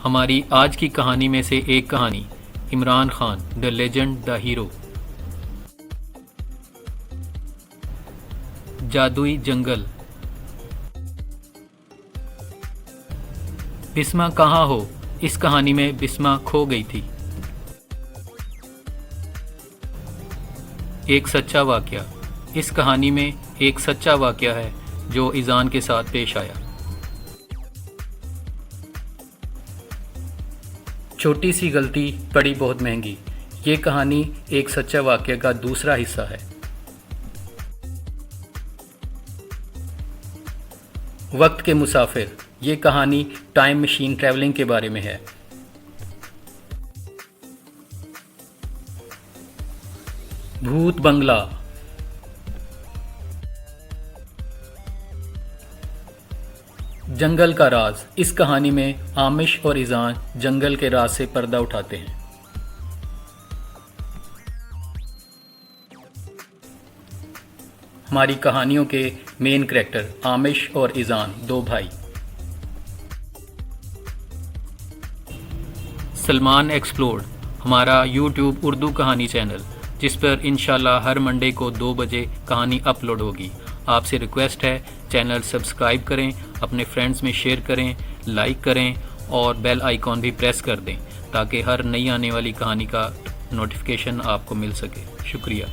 हमारी आज की कहानी में से एक कहानी, Imran Khan the legend the hero. जादुई जंगल। बिस्मा कहाँ हो? इस कहानी में बिस्मा खो गई थी। एक सच्चा वाकया। इस कहानी में एक सच्चा वाकया है जो इज़ान के साथ पेश आया। छोटी सी गलती पड़ी बहुत महंगी। ये कहानी एक सच्चा वाकया का दूसरा हिस्सा है। वक्त के मुसाफिर। ये कहानी टाइम मशीन ट्रैवलिंग के बारे में है। भूत बंगला। जंगल का राज। इस कहानी में आमिश और इज़ान जंगल के राज से पर्दा उठाते हैं। हमारी कहानियों के मेन कैरेक्टर आमिश और इज़ान, दो भाई। सलमान एक्सप्लोर्ड हमारा यूट्यूब उर्दू कहानी चैनल, जिस पर इंशाल्लाह हर मंडे को 2 बजे कहानी अपलोड होगी। आपसे रिक्वेस्ट है, चैनल सब्सक्राइब करें, अपने फ्रेंड्स में शेयर करें, लाइक करें और बेल आइकॉन भी प्रेस कर दें ताकि हर नई आने वाली कहानी का नोटिफिकेशन आपको मिल सके। शुक्रिया।